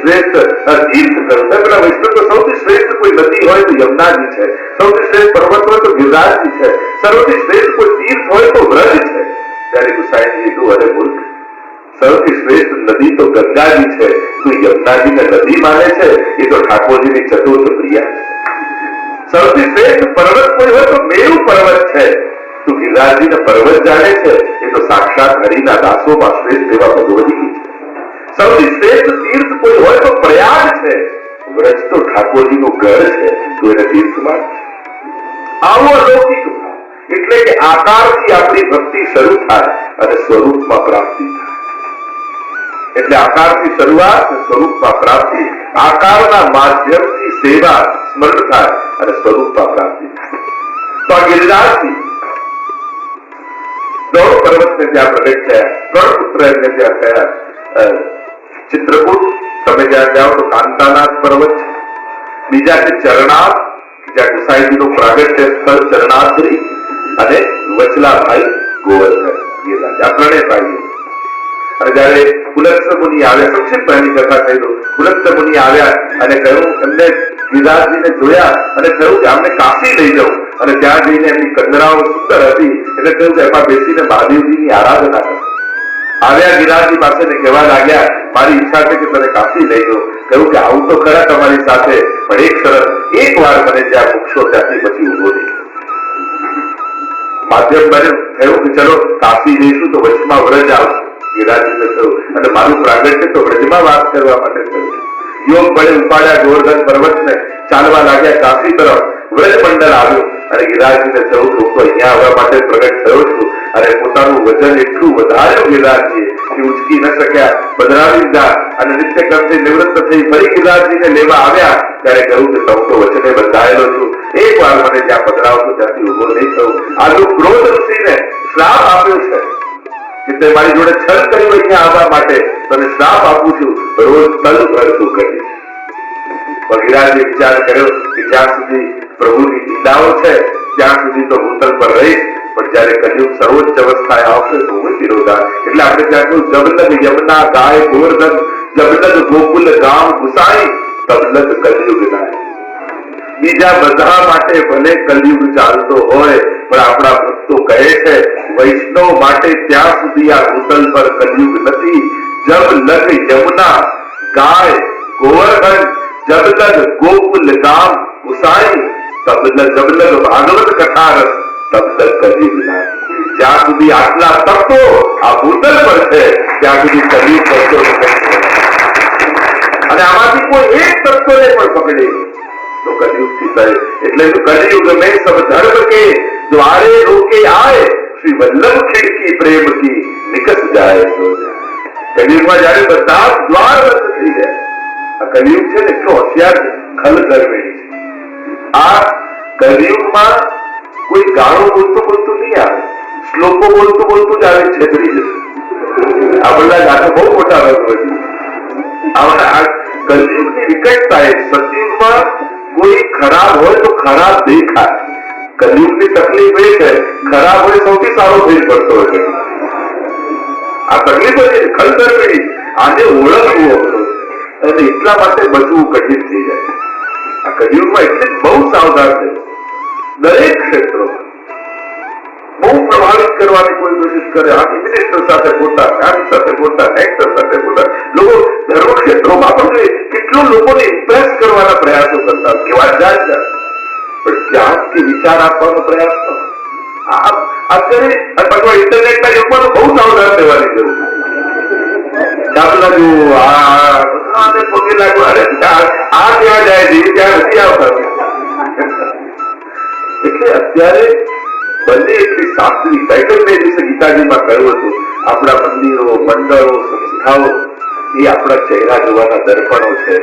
શ્રેષ્ઠ તીર્થ કરું. પેલા વૈષ્ણવ તો સૌથી શ્રેષ્ઠ કોઈ નદી હોય તો યમુનાજી છે, સૌથી શ્રેષ્ઠ પર્વત હોય તો ગિરિરાજજી છે, સૌથી શ્રેષ્ઠ કોઈ તીર્થ હોય તો વ્રજ છે. ત્યારે ગુસાઈજી કીધું, અરે મૂર્ખ, સૌથી શ્રેષ્ઠ નદી તો ગંગાજી છે, તું યમુનાજીને નદી માને છે? એ તો ઠાકોરજીની ચતુર્થ પ્રિયા છે. સૌથી શ્રેષ્ઠ પર્વત કોઈ હોય તો મેરુ પર્વત છે, તું ગિરિરાજજીને પર્વત જાણે છે? એ તો સાક્ષાત હરિના દાસોમાં શ્રેષ્ઠ એવા ભગવતી છે. સૌથી શ્રેષ્ઠ તીર્થ કોઈ હોય તો પ્રયાગ છે, વ્રજ તો ઠાકોરજીનું ઘર છે, તું એને તીર્થમાં. આવો અલૌકિક ભાવ. એટલે કે આકારથી આપણી ભક્તિ શરૂ થાય અને સ્વરૂપમાં પ્રાપ્તિ થાય. એટલે આકારથી શરૂઆત, સ્વરૂપમાં પ્રાપ્તિ. આકારના માધ્યમથી સેવા સ્મરણ થાય અને સ્વરૂપમાં પ્રાપ્તિ થાય. તો આ ગિરિરાજજી દોડ પર્વતને ત્યાં પ્રગટ થયા, 3 પુત્ર એમને ત્યાં થયા. ચિત્રકૂટ, તમે જ્યાં જાઓ તો કાંતાનાથ પર્વત છે. બીજા છે ચરણાથ, જ્યાં ગુસાઈજીનું પ્રાગટ્ય સ્થળ ચરણાદ્રી, અને વચલા ભાઈ ગોવર્ધન. આ 3 ભાઈઓ. અને જયારે પુલત્સ મુનિ આવ્યા, સંક્ષિપ્ત એની કથા કહી દો. પુલત્સ મુનિ આવ્યા અને કહ્યું, એમને ગિરિરાજજીને જોયા અને કહ્યું કે અમને કાશી લઈ જાઉં. અને ત્યાં જઈને એમની કંદરાઓ સુંદર હતી એટલે કહ્યું કે એમાં બેસીને મહાદેવજીની આરાધના કરો. આવ્યા ગિરિરાજજી પાસે ને કહેવા લાગ્યા, મારી ઈચ્છા છે કે તને કાશી લઈ જાઉં. કહ્યું કે આવું તો ખરા તમારી સાથે, પણ એક શરત, એક વાર મને જ્યાં મૂકશો ત્યાંથી પછી ઉભો નહીં. માધ્યમ બન્યું. થયું કે ચલો કાશી જઈશું તો વચમાં વ્રજ આવશે. ગિરિરાજજીને થયું અને મારું પ્રાગટ્ય તો વ્રજમાં વાસ કરવા માટે થયું. યોગ બળે ઉપાડ્યા ગોવર્ધન પર્વતને, ચાલવા લાગ્યા કાશી તરફ. વ્રજ મંડળ આવ્યું અને ગિરિરાજજીને થયું કે હું તો અહીંયા આવવા માટે પ્રગટ થયો છું. અને પોતાનું વજન એટલું વધાર્યું ગિરિરાજજીએ કે ઉચકી ન શક્યા, પધરાવી દીધા. અને નિત્ય કર્મથી નિવૃત્ત થઈ ફરી ગિરિરાજજીને લેવા આવ્યા ત્યારે કહ્યું કે હું તો વચને બંધાયેલો છું, એક વાર મને જ્યાં પધરાવશો ત્યાંથી ઉભો નહીં થયું. આજુ ક્રોધ ઋષિને શ્રાપ આપ્યો છે કે તે મારી જોડે છલ કર્યું અહીંયા આવવા માટે, તને શ્રાપ આપું છું, રોજ તલ ભરતું કરીશ. ગિરિરાજે વિચાર કર્યો કે જ્યાં સુધી પ્રભુની લીલાઓ છે ત્યાં સુધી તો હું તલ પર રહીશ, પણ જયારે કલયુગ સર્વોચ્ચ અવસ્થાએ આવશે તો હું વિરોધા. એટલે આપણે ત્યાં કહ્યું, જબલગ યમુના ગાય ગોવર્ધન, જબલગ ગોકુલ ગામ ગુસાઈ, તબલગ કલયુગ નાય. બીજા બધા માટે ભલે કલયુગ ચાલતો હોય, પણ આપણા ભક્તો કહે છે વૈષ્ણવ માટે ત્યાં સુધી આ ભૂતલ પર કલયુગ નથી. જબલગ યમુના ગાય ગોવર્ધન, જબલગ ગોકુલ ગામ ગુસાઈ, જબલગ ભાગવત કથા રસ, તબલગ કલયુગ નાય. જ્યાં સુધી આટલા તત્વો આ ભૂતલ પર છે ત્યાં સુધી કલયુગ કરતો અને આમાંથી કોઈ એક તત્વને પણ પકડે તો कलयुग की तरह એટલે તો कलयुग में सब धर्म के द्वारे रोके आए, श्री वल्लभ खिड़की प्रेम की निकस जाए तो कलयुगમાં જયારે બધા દ્વાર બંધ થઈ જાય. આ કલયુગ છે ને એટલો હોશિયાર ખલ ગરમેડી છે. આ કલયુગમાં કોઈ ગાળો બોલતું બોલતું નહીં આવે, શ્લોકો બોલતું બોલતું જ આવે, છેતરી જશે. આ બધા જાતે બહુ મોટા વર્ગ વધી. આ કલયુગની વિકટતા એ સતયુગમાં કોઈ ખરાબ હોય તો ખરાબ દેખાય. કલયુગની તકલીફ એ છે ખરાબ હોય સૌથી સારો થઈ પડતો હોય. આ તકલીફ છે ખલતરપીડી, આને ઓળખવું અને એટલા માટે બચવું કઠિન થઈ જાય. આ કલયુગમાં એટલે બહુ સાવધાન છે. દરેક ક્ષેત્રોમાં બહુ પ્રભાવિત કરવાની કોઈ કોશિશ કરે. આ મિનિસ્ટર સાથે પોતા, આની સાથે પોતા, એક્ટર સાથે પોતા. લોકો ધર્મ ક્ષેત્રોમાં પણ કેટલું લોકોને ઇમ્પ્રેસ કરવાના પ્રયાસો કરતા, કેવા જાત જાત, પણ ક્યાંક કે વિચાર આપવાનો પ્રયાસ કરો. અત્યારે ઇન્ટરનેટના યુગમાં બહુ સાવધાન રહેવાની જરૂર છે. દાખલા જુઓ, પગે લાગુ, અરે આ ત્યાં જાય છે ત્યાં નથી આવતા. એટલે અત્યારે બંને એટલી સાત્વિક. ટાઇટલ મેં દિવસે ગીતાજીમાં કહ્યું હતું, આપણા મંદિરો, મંડળો, સંસ્થાઓ એ આપણા ચહેરા જોવાના દર્પણો છે.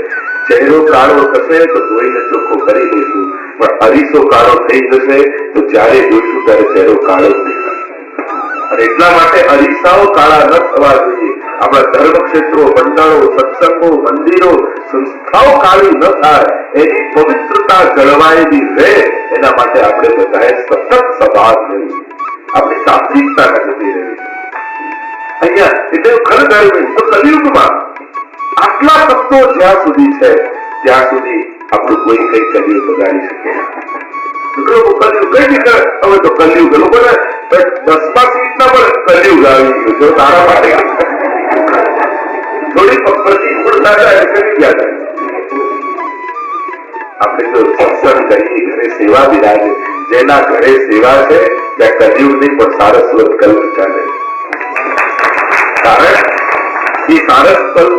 ચહેરો કાળો થશે તો ધોઈને ચોખ્ખો કરી દઈશું, પણ અરીસો કાળો થઈ જશે તો જયારે જોઈશું ત્યારે ચહેરો કાળો જ દેખાશે. અને એટલા માટે અરીસાઓ કાળા ન થવા જોઈએ. આપણા ધર્મ ક્ષેત્રો, મંડળો, સત્સંગો, મંદિરો, સંસ્થાઓ કાળી ન થાય, એની પવિત્રતા જળવાયેલી રહે, એના માટે આપણે બધાએ સતત સભાન રહેવું, આપણી સાત્વિકતા જતી રહેવી. અહીંયા એટલે ખરેખર તો કલયુગમાં આટલા તત્વો જ્યાં સુધી છે ત્યાં સુધી આપણું કોઈ કઈ કલિયુગ બગાડી શકે. હવે તો કલિયુગ લોકોને 10મા સીટના પર કલિયુગ આવી ગયું છે તારા માટે થોડી પ્રતિકૂળતા જાય કરી ગયા થાય. આપણે જો સત્સંગ કરીએ ઘરે સેવા બિરાજે, જેના ઘરે સેવા છે ત્યાં કલિયુગ નહીં પણ સારસ્વત કલ્પ ચાલે. કારણ એ સારસ્વત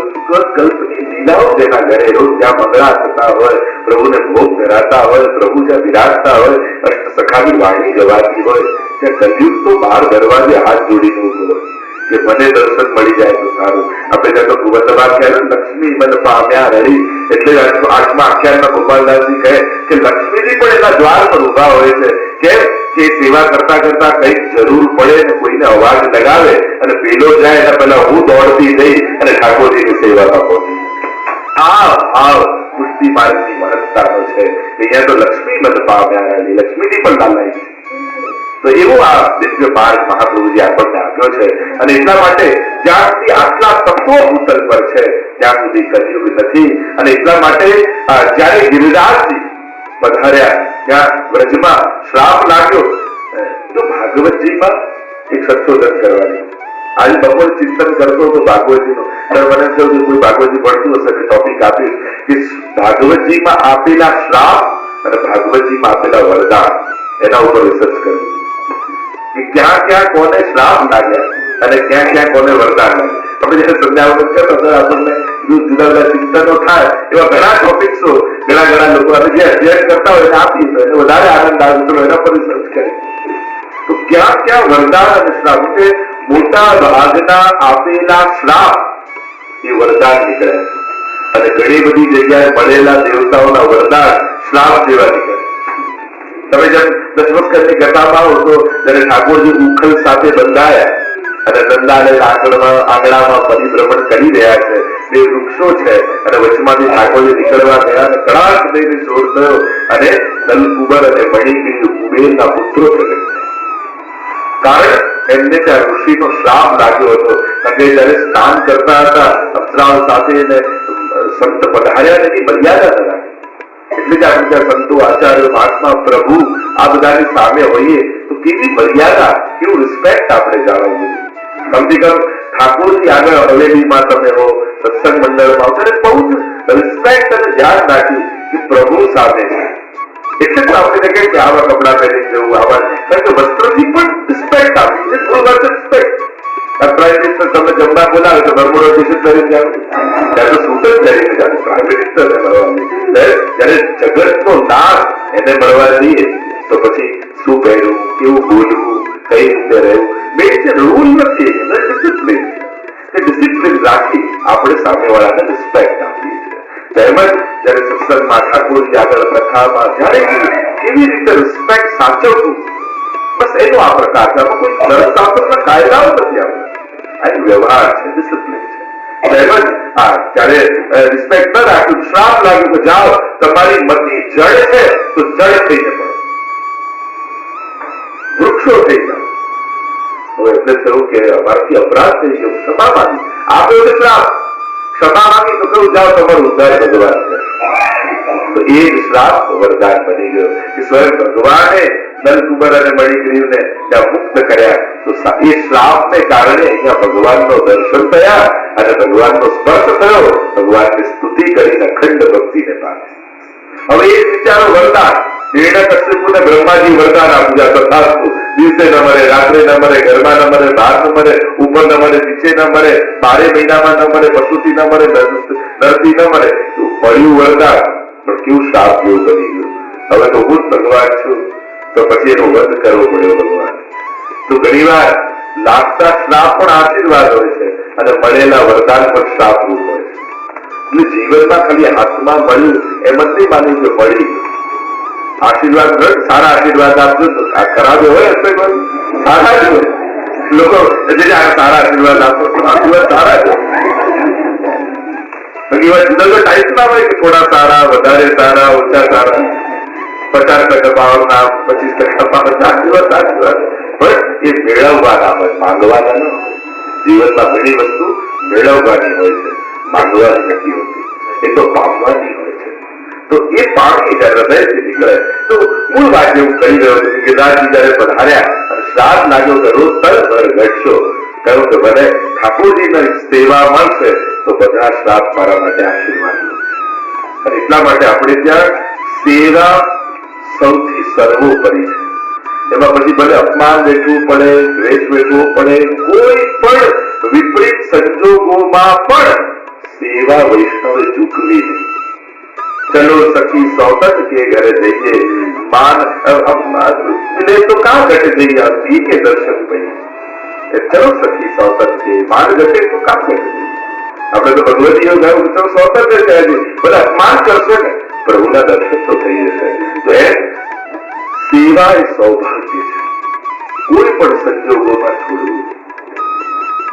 કલ્પની લીલાઓ જેના ઘરે રોજ ત્યાં મંગળા થતા હોય, પ્રભુને ભોગ ધરાતા હોય, પ્રભુ જ્યાં બિરાજતા હોય, અષ્ટ સખાની વાણી ગવાતી હોય, ત્યાં કલિયુગ તો બહાર દરવાજે હાથ જોડીને ઉભો હોય કે મને દર્શન મળી જાય તો સારું. આપણે ત્યાં તો ગોવર્ધનાખ્યાન લક્ષ્મી મન પામ્યા રડી, એટલે 8મા આખ્યાનમાં ગોપાલદાસજી કહે કે લક્ષ્મીજી પણ એના દ્વાર પર ઉભા હોય છે. કેમ કે સેવા કરતા કરતા કઈક જરૂર પડે ને કોઈને અવાજ લગાવે અને પેલો જાય એના પહેલા હું દોડતી જઈ અને ઠાકોરજીની સેવામાં પહોંચી. આ ભાવ પુષ્ટિ માર્ગની મહત્તાનો છે. અહીંયા તો લક્ષ્મી મન પામ્યા રડી, લક્ષ્મીજી પણ લાલાઈ છે. તો એવો આ દિવ્ય માર્ગ મહાપ્રભુજી આપણને આપ્યો છે. અને એટલા માટે જ્યાં સુધી આટલા તત્વો ભૂતલ પર છે ત્યાં સુધી કલિયુગ નથી. અને એટલા માટે જયારે ગિરિરાજજી પધાર્યા ત્યાં વ્રજમાં શ્રાપ લાગ્યો તો ભાગવતજીમાં એક સંશોધન કરવાની. આજે બપોર ચિંતન કરતો હતો ભાગવતજીનું. મને કહ્યું કોઈ ભાગવતજી ભણતું હશે કે ટોપિક આપ્યું કે ભાગવતજીમાં આપેલા શ્રાપ અને ભાગવતજીમાં આપેલા વરદાન, એના ઉપર રિસર્ચ કર્યું કે ક્યાં ક્યાં કોને શ્રાપ લાગ્યા અને ક્યાં ક્યાં કોને વરદાન લાગ્યા. આપણે જયારે સમજાવટ કરતો આપણને જુદા જુદા ચિંતનો થાય એવા ઘણા ટોપિક્સો ઘણા લોકો જે અધ્યયન કરતા હોય એને આપી તો એને વધારે આનંદ આવે તો એના પર રિસર્ચ કરી. તો ક્યાં ક્યાં વરદાન અને શ્રાપ, મોટા ભાગના આપેલા શ્રાપ એ વરદાન નીકળે અને ઘણી બધી જગ્યાએ મળેલા દેવતાઓના વરદાન શ્રાપ જેવા નીકળે. તમે જેમ દશમસ્કરની કથામાં આવો તો જયારે ઠાકોરજી ઉખલ સાથે બંધાયા અને નંદાને આંગણામાં પરિભ્રમણ કરી રહ્યા છે, બે વૃક્ષો છે અને વચમાંથી ઠાકોરજી નીકળવા ગયા અને કડાક દઈને જોર થયો અને નલકુબર અને મણિકીર કુબેરના પુત્રો પ્રગટ. કારણ એમને ત્યાં ઋષિનો શ્રાપ લાગ્યો હતો. કારણ કે જયારે સ્નાન કરતા હતા અપ્સરાઓ સાથે સંત પધાર્યા એની મર્યાદા ન રાખી. એટલે જ આપણે ત્યાં સંતો આચાર્યો મહાત્મા પ્રભુ આ બધાની સામે હોઈએ તો કેવી મર્યાદા, કેવું રિસ્પેક્ટ આપણે જાળવવું જોઈએ. કમથી કમ ઠાકોરજી આગળ હવેલીમાં તમે હો, સત્સંગ મંડળમાં ત્યારે બહુ જ રિસ્પેક્ટ અને ધ્યાન રાખી કે પ્રભુ સામે છે. એટલે જ આપણે કહે કે આવા કપડા પહેરી જવું, આવા કારણ કે વસ્ત્રથી પણ રિસ્પેક્ટ આપી છે. રિસ્પેક્ટ તમે જમવા બોલાવે તો બરમુડો ટી-શર્ટ પહેરી જાવ, ત્યારે તો સૂટ જ પહેરીને જાવ. પ્રાઇમ મિનિસ્ટરને મળવાની જયારે જગતનો નાથ એને મળવા જઈએ તો પછી શું પહેરવું, કેવું બોલવું, કઈ રીતે રહેવું, બે જે રૂલ નથી ડિસિપ્લિન. એ ડિસિપ્લિન રાખી આપણે સામેવાળાને રિસ્પેક્ટ આપીએ છીએ. તેમજ જયારે સત્સંગમાં ઠાકોરજી આગળ પ્રથામાં જયારે કેવી રીતે રિસ્પેક્ટ સાચવવું, બસ એનો આ પ્રકાર છે. આમાં કોઈ ધર્મશાસ્ત્રના કાયદાઓ નથી. આપણે આ વ્યવહાર છે, ડિસિપ્લિન છે. તેમજ જયારે રિસ્પેક્ટ ન રાખ્યું, શ્રાપ લાગ્યું કે જાઓ તમારી મતી જળ છે તો જળ થઈને પડો, વૃક્ષો થઈ જાઓ. હવે એટલે થયું કે અમારાથી અપરાધ થઈ ગયો, ક્ષમા માંગી. આપ્યો કે શ્રાપ, ક્ષમા માંગી તો કહું જાઓ તમારું ઉદ્ધાર ભગવાન છે. તો એ શ્રાપ વરદાન બની ગયો કે સ્વયં ભગવાને નલકુબર અને મણિગ્રીવને ત્યાં મુક્ત કર્યા. તો એ શ્રાપને કારણે અહીંયા ભગવાનનો દર્શન થયા અને ભગવાનનો સ્પર્શ થયો, ભગવાનની સ્તુતિ કરીને અખંડ ભક્તિને પામી. હવે એ વિચારો વરદાન હિરણ્યકશ્યપુને બ્રહ્માજી વરદાન આપ્યા, તથાસ્તુ. દિવસે ન મરે, રાત્રે ન મરે, ઘરમાં ન મરે, બહાર ન મરે, ઉપર ન મરે, નીચે ન મરે, 12 મહિનામાં ન મરે, પશુથી ન મરે, નરથી ન મરે. મળ્યું વરદાન પણ કેવું શ્રાપ જેવું બની ગયું. હવે તો હું જ ભગવાન છું તો પછી એનો વધ કરવો પડ્યો ભગવાન. તો ઘણી વાર લાગતા શ્રાપ પણ આશીર્વાદ હોય છે અને મળેલા વરદાન પણ શ્રાપ રૂપ હોય છે. એટલે જીવનમાં ખાલી હાથમાં મળ્યું એમ જ નહીં માન્યું કે મળી આશીર્વાદ સારા આશીર્વાદ આપજો તો આ ખરાબ હોય સારા જ હોય. લોકો સારા આશીર્વાદ આપો આશીર્વાદ સારા જ હોય. જુદા ટાઈપ ના હોય કે થોડા સારા, વધારે સારા, ઓછા સારા, 50% પાવરના, 25% પાવરના આશીર્વાદ પણ એ મેળવવાના હોય, માંગવાના ન હોય. જીવનમાં ઘણી વસ્તુ મેળવવાની હોય છે. માંગવાની નથી હોતી, એ તો પામવાની હોય છે. તો એ પામી જયારે હૃદયથી નીકળે તો મૂળ વાત જેવું કહી રહ્યો છે કે ગિરનારજી જયારે પધાર્યા અને શ્રાદ્ધ લાગ્યો કે રોજ તલભર ઘટશો, કહ્યું કે મને ઠાકોરજીની સેવા મળશે તો બધા શ્રાદ્ધ મારા માટે આશીર્વાદ લો. એટલા માટે આપણે ત્યાં સેવા સૌથી સર્વોપરી છે. એમાં પછી ભલે અપમાન વેઠવું પડે, દ્વેષ વેઠવો પડે, કોઈ પણ વિપરીત સંજોગોમાં પણ સેવા વૈષ્ણવે ચૂકવી નહીં. ચલો સખી સૌતક के घर जइए मान मिले तो कहाँ घट जइए पी के दर्शन पई. चलो सखी सौतक के मान घटे तो कहाँ घट जइए. આપણે તો ભગવતીઓ ગાયું ચલો સૌતક જ કહે છે, બધા અપમાન કરશે ને પ્રભુના દર્શન તો થઈ જશે. તો એ સેવા એ સૌભાગ્ય છે, કોઈ પણ સંજોગોમાં છોડવું.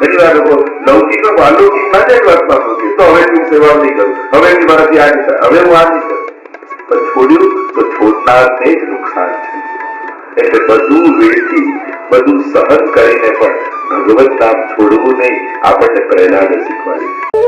ઘણી વાર લોકો લૌકિક અલૌકિક માટે એક વાતમાં મૂકે તો હવે હું સેવા નહીં કરું, હવે મારાથી આ નહીં, હવે હું આ નહીં કરું. પણ છોડ્યું તો છોડનારને જ નુકસાન છે. એટલે બધું વેઠી બધું સહન કરીને પણ ભગવત નામ છોડવું નહીં, આપણને પ્રેરણા શીખવાડી.